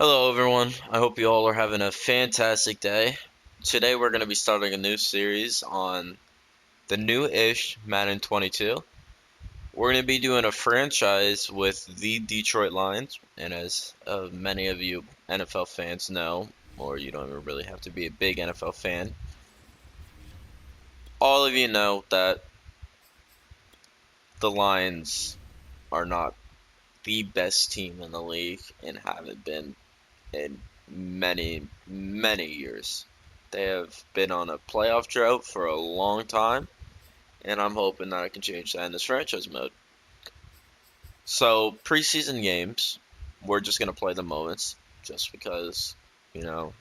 Hello, everyone. I hope you all are having a fantastic day. Today, we're going to be starting a new series on the new-ish Madden 22. We're going to be doing a franchise with the Detroit Lions, and as many of you NFL fans know, or you don't even really have to be a big NFL fan, all of you know that the Lions are not the best team in the league and haven't been in many, many years. They have been on a playoff drought for a long time, and I'm hoping that I can change that in this franchise mode. So, preseason games, we're just going to play the moments just because, you know,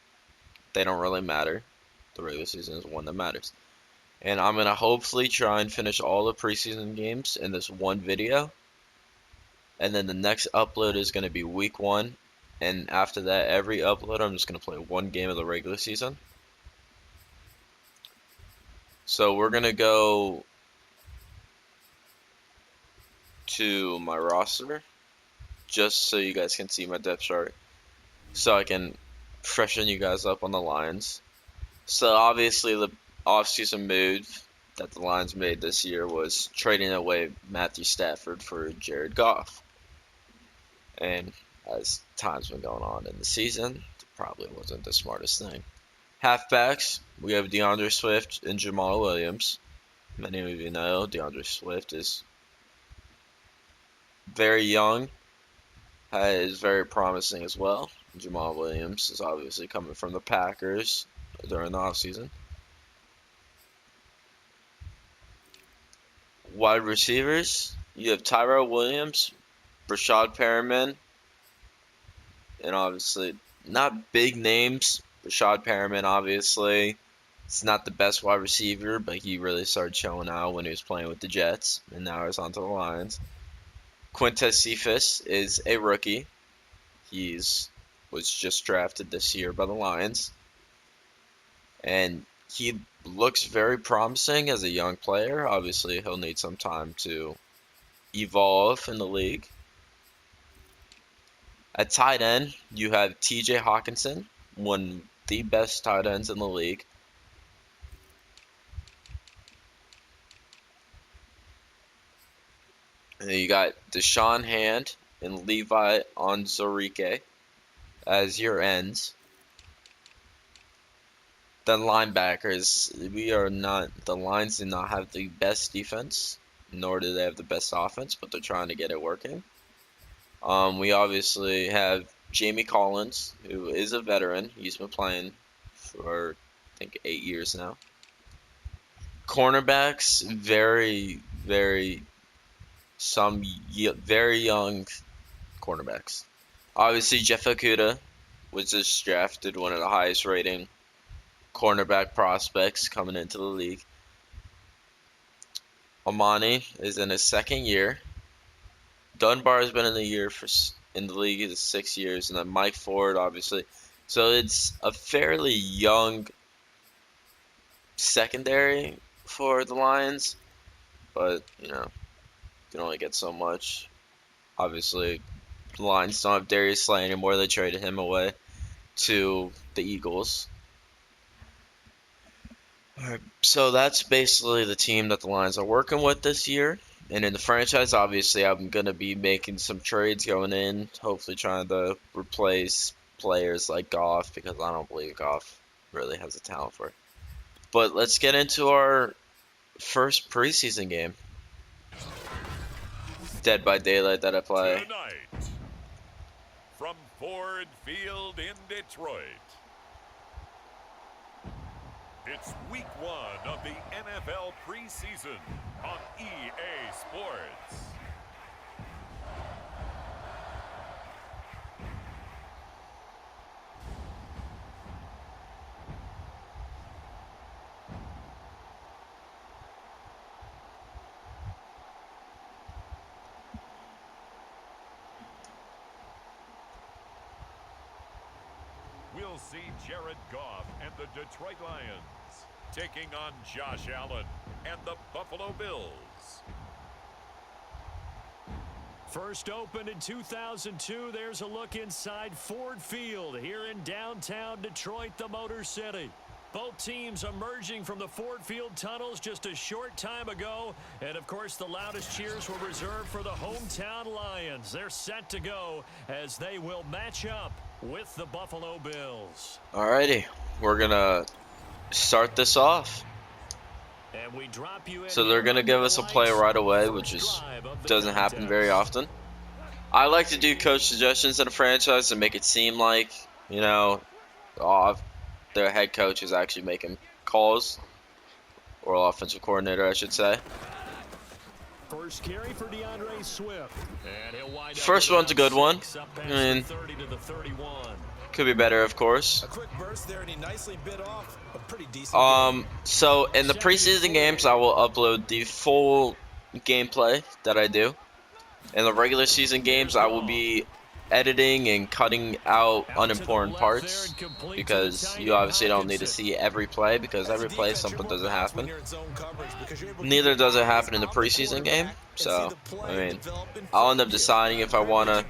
they don't really matter. The regular season is the one that matters. And I'm going to hopefully try and finish all the preseason games in this one video. And then the next upload is going to be week one. And after that, every upload, I'm just going to play one game of the regular season. So we're going to go to my roster just so you guys can see my depth chart. So I can freshen you guys up on the Lions. So obviously the offseason move that the Lions made this year was trading away Matthew Stafford for Jared Goff. And as time's been going on in the season, it probably wasn't the smartest thing. Halfbacks, we have DeAndre Swift and Jamal Williams. Many of you know DeAndre Swift is very young, is very promising as well. Jamal Williams is obviously coming from the Packers during the offseason. Wide receivers, you have Tyrell Williams, Rashad Perriman, and obviously not big names. Rashad Perriman, obviously, it's not the best wide receiver, but he really started showing out when he was playing with the Jets, and now he's onto the Lions. Quintez Cephas is a rookie. Was just drafted this year by the Lions, and he looks very promising as a young player. Obviously, he'll need some time to evolve in the league. At tight end, you have TJ Hawkinson, one of the best tight ends in the league. And then you got Deshaun Hand and Levi Onwuzurike as your ends. Then linebackers, the Lions do not have the best defense, nor do they have the best offense, but they're trying to get it working. We obviously have Jamie Collins, who is a veteran. He's been playing for, I think, 8 years now. Cornerbacks, very, very young cornerbacks. Obviously, Jeff Okudah was just drafted, one of the highest rating cornerback prospects coming into the league. Amani is in his second year. Dunbar has been in the league 6 years, and then Mike Ford, obviously. So it's a fairly young secondary for the Lions, but you can only get so much. Obviously, the Lions don't have Darius Slay anymore. They traded him away to the Eagles. Alright, so that's basically the team that the Lions are working with this year. And in the franchise, obviously, I'm going to be making some trades going in, hopefully trying to replace players like Goff, because I don't believe Goff really has the talent for it. But let's get into our first preseason game. Dead by Daylight that I play. Tonight, from Ford Field in Detroit, it's week one of the NFL preseason on EA Sports. We'll see Jared Goff and the Detroit Lions taking on Josh Allen and the Buffalo Bills. First opened in 2002, there's a look inside Ford Field here in downtown Detroit, the Motor City. Both teams emerging from the Ford Field tunnels just a short time ago. And, of course, the loudest cheers were reserved for the hometown Lions. They're set to go as they will match up with the Buffalo Bills. Alrighty, we're going to start this off. And we drop you So they're going to give us a play right away, which doesn't happen very often. I like to do coach suggestions in a franchise to make it seem like, you know, their head coach is actually making calls, or offensive coordinator, I should say. First carry for DeAndre Swift. First one's a good one. I mean, could be better, of course. A quick burst there, and he nicely bit off a pretty decent So in the preseason games, I will upload the full gameplay that I do. In the regular season games, I will be editing and cutting out unimportant parts, because you obviously don't need to see every play, because every play something doesn't happen. Neither does it happen in the preseason game. So, I mean, I'll end up deciding if I want to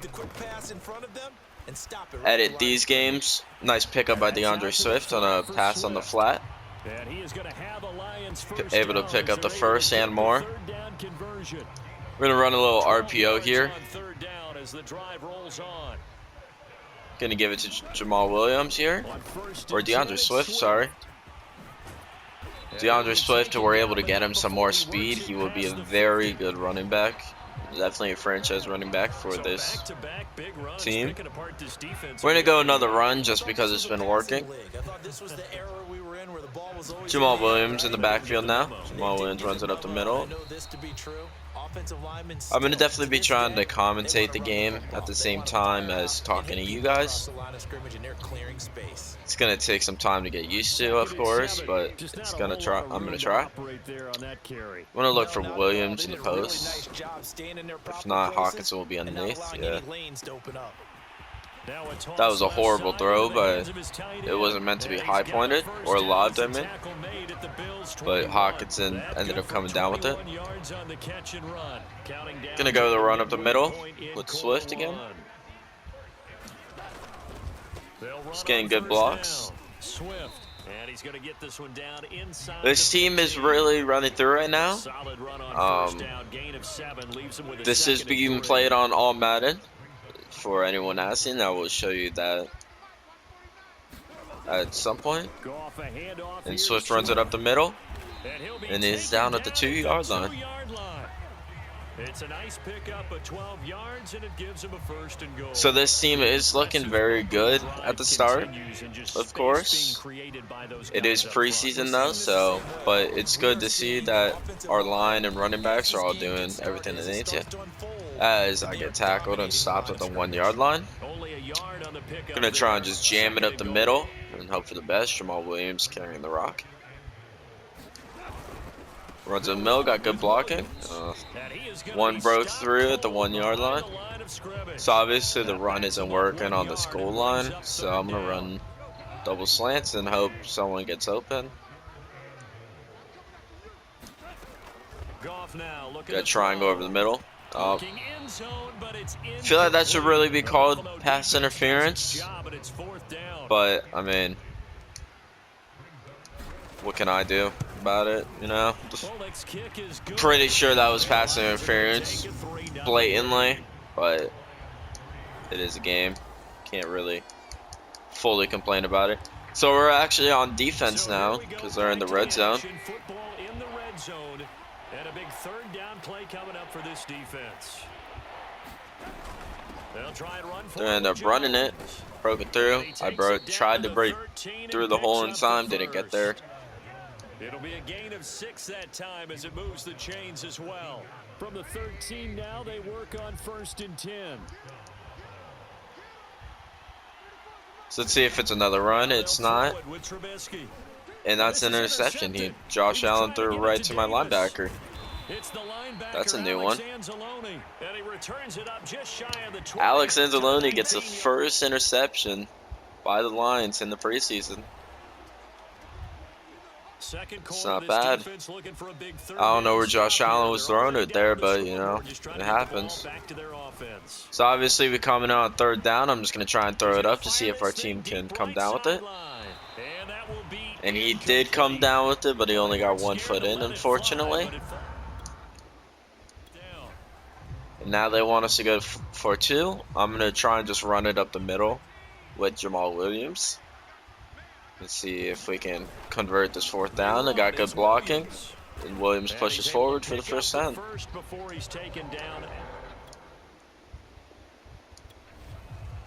edit these games. Nice pickup by DeAndre Swift on a pass on the flat. Able to pick up the first and more. We're going to run a little RPO here. Going to give it to Jamal Williams here. Or DeAndre Swift, sorry. DeAndre Swift, we're able to get him some more speed. He will be a very good running back. Definitely a franchise running back for this team. We're going to go another run just because it's been working. Jamal Williams in the backfield now. Jamal Williams runs it up the middle. I'm going to definitely be trying to commentate the game at the same time as talking to you guys. It's going to take some time to get used to, of course, but I'm going to try. I'm going to look for Williams in the post. If not, Hawkinson will be underneath. Yeah. That was a horrible throw, but it wasn't meant to be high pointed or lobbed, I mean. But Hawkinson ended up coming down with it. Gonna go the run up the middle with Swift again. He's getting good blocks. This team is really running through right now. This is being played on All Madden. For anyone asking, I will show you that at some point. And Swift runs it up the middle, and he's down at the 2-yard line. It's a nice pickup of 12 yards, and it gives him a first and goal. So this team is looking very good at the start, of course. It is preseason though, but it's good to see that our line and running backs are all doing everything they need to. As I get tackled and stopped at the 1-yard line. Gonna try and just jam it up the middle and hope for the best. Jamal Williams carrying the rock. Runs a mill, got good blocking. One broke through at the 1-yard line. So obviously the run isn't working on the goal line. So I'm going to run double slants and hope someone gets open. Got a triangle over the middle. I feel like that should really be called pass interference. But, I mean, what can I do about it, you know? Pretty sure that was pass interference blatantly, but it is a game. Can't really fully complain about it. So we're actually on defense now because they're in the red zone. And a big third down play coming up for this defense. They'll try and run for they end up running it. Broke it through. Tried to break through the hole in time. Didn't get there. It'll be a gain of 6 that time as it moves the chains as well. From the 13 now, they work on 1st and 10. So let's see if it's another run. It's not. And that's an interception. Josh Allen threw right to my linebacker. That's a new one. Alex Anzalone gets the first interception by the Lions in the preseason. It's not bad. I don't know where Josh Allen was throwing it there, but, you know, it happens. So obviously we're coming out on third down. I'm just going to try and throw it up to see if our team can come down with it. And he did come down with it, but he only got 1 foot in, unfortunately. And now they want us to go for 2. I'm going to try and just run it up the middle with Jamal Williams. Let's see if we can convert this 4th down. I got good blocking. And Williams pushes forward for the first down.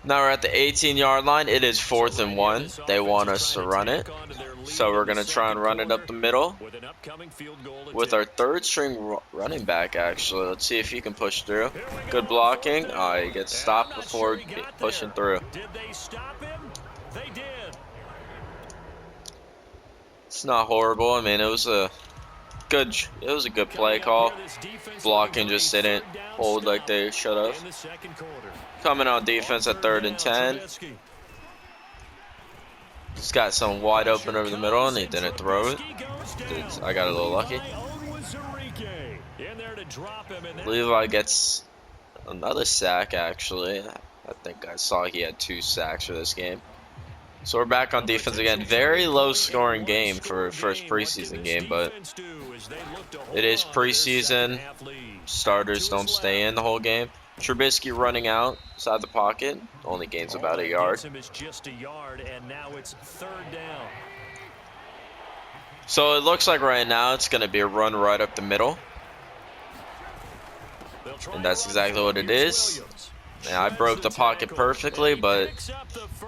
Now we're at the 18-yard line. It is 4th and 1. They want us to run it. So we're going to try and run it up the middle with our 3rd string running back, actually. Let's see if he can push through. Good blocking. He gets stopped before pushing through. Did they stop him? They did. It's not horrible. I mean, it was a good play call. Blocking just didn't hold like they should have. Coming on defense at 3rd and 10. Just got someone wide open over the middle, and he didn't throw it. I got a little lucky. Levi gets another sack, actually. I think I saw he had 2 sacks for this game. So we're back on defense again. Very low scoring game for a first preseason game, but it is preseason. Starters don't stay in the whole game. Trubisky running out inside the pocket. Only gains about a yard. So it looks like right now it's going to be a run right up the middle. And that's exactly what it is. And I broke the pocket perfectly, but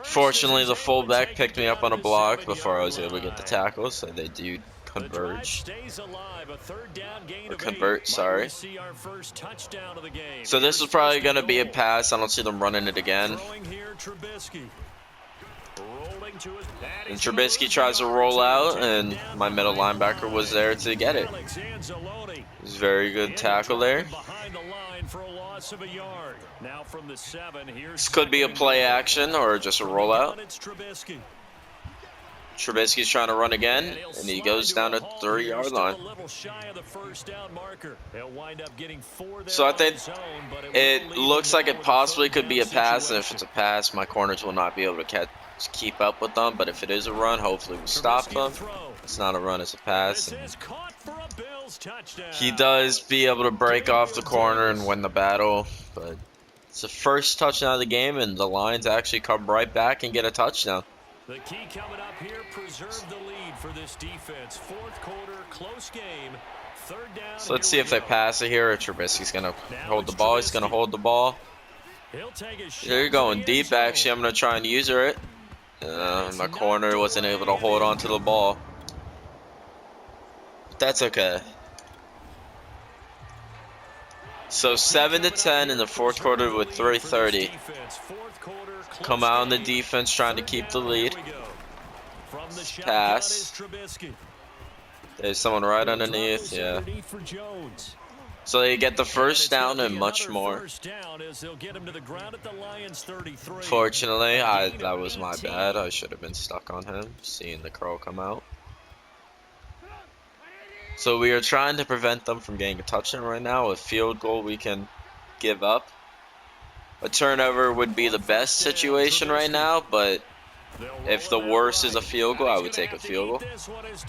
fortunately the fullback picked me up on a block before I was able to get the tackle, so they do converge. Or convert, sorry. So this is probably going to be a pass. I don't see them running it again. And Trubisky tries to roll out, and my middle linebacker was there to get it. It was a very good tackle there. This could be a play action or just a rollout. Trubisky's trying to run again, and he goes down to the 3-yard line. So I think it looks like it possibly could be a pass, and if it's a pass, my corners will not be able to keep up with them. But if it is a run, hopefully we stop them. It's not a run, it's a pass. And he does be able to break off the corner and win the battle, but it's the first touchdown of the game, and the Lions actually come right back and get a touchdown. The key coming up here, preserve the lead for this defense. 4th quarter, close game. 3rd down. So let's see if they pass it here, or Trubisky's going to hold the ball. He's going to hold the ball. They're going deep, actually. I'm going to try and use it. My corner wasn't able to hold on to the ball. But that's okay. So 7-10 in the 4th quarter with 3:30. Come out on the defense trying to keep the lead. Pass. There's someone right underneath, yeah. So they get the first down and much more. Fortunately, that was my bad. I should have been stuck on him, seeing the curl come out. So we are trying to prevent them from getting a touchdown right now. A field goal we can give up. A turnover would be the best situation right now, but if the worst is a field goal, I would take a field goal.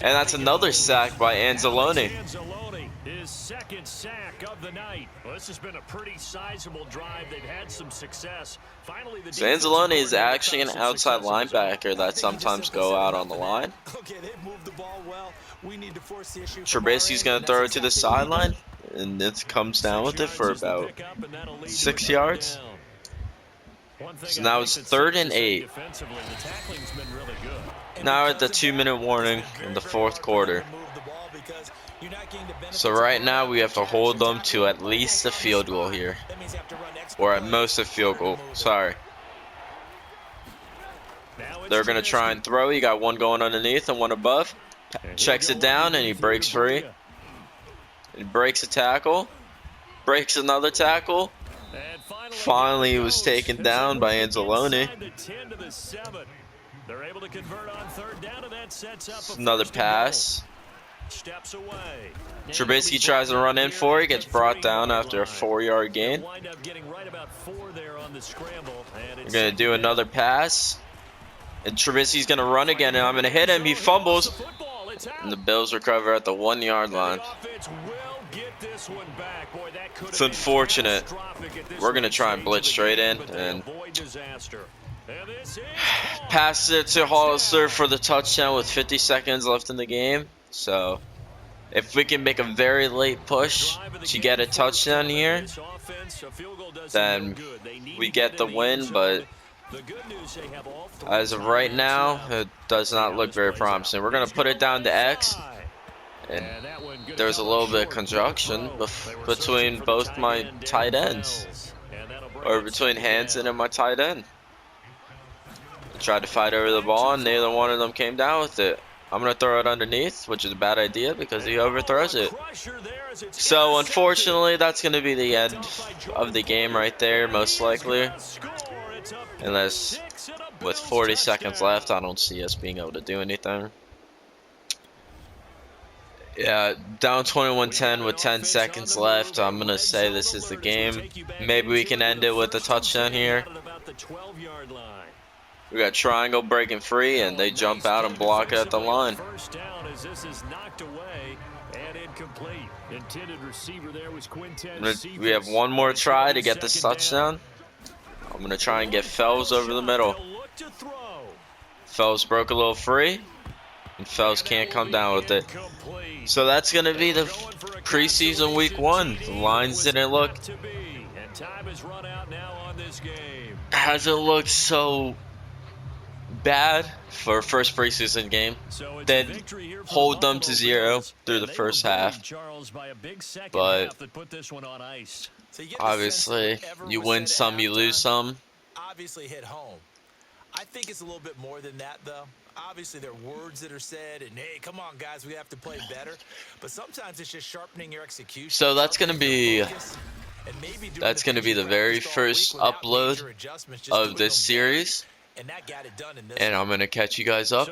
And that's another sack by Anzalone. His 2nd sack of the night. Well, this has been a pretty sizable drive. They've had some success. Finally, the so Anzalone is actually an outside linebacker that sometimes go out on the line. Trubisky's going to throw it to the sideline, and it comes down with it for about 6 yards. So now it's 3rd and 8. Now we're at the 2-minute warning in the 4th quarter. So right now we have to hold them to at least a field goal here. Or at most a field goal. Sorry. They're going to try and throw. You got one going underneath and one above. Checks it down and he breaks free. He breaks a tackle. Breaks another tackle. Finally, he was taken down by Anzalone. Another pass. steps away. Trubisky tries to run in for it, gets brought down after a 4-yard gain. Wind up getting right about 4 there on the scramble. We're going to do another pass. And Trubisky's going to run again, and I'm going to hit him. He fumbles. And the Bills recover at the 1-yard line. It's unfortunate. We're going to try and blitz straight in and pass it to Hollister for the touchdown with 50 seconds left in the game. So if we can make a very late push to get a touchdown here, then we get the win. But as of right now, it does not look very promising. We're going to put it down to X. And there's a little bit of conjunction between both my tight ends. Or between Hansen and my tight end. I tried to fight over the ball, and neither one of them came down with it. I'm going to throw it underneath, which is a bad idea because he overthrows it. So, unfortunately, that's going to be the end of the game right there, most likely. Unless, with 40 seconds left, I don't see us being able to do anything. Yeah, down 21-10 with 10 seconds left. I'm going to say this is the game. Maybe we can end it with a touchdown here. We got triangle breaking free, and they jump out and block it at the line. We have one more try to get this touchdown. I'm going to try and get Fells over the middle. Fells broke a little free, and Fells can't come down with it. So that's going to be the preseason week 1. The lines didn't look... Hasn't looked so bad for a first preseason game. Then hold them to 0 through the first half. But obviously, you win some, you lose some. Obviously hit home. I think it's a little bit more than that, though. Obviously, there are words that are said, and hey, come on, guys, we have to play better. But sometimes it's just sharpening your execution. So that's going to be the very first upload of this series. And I'm going to catch you guys up,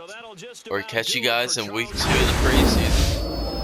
or catch you guys in week 2 of the preseason.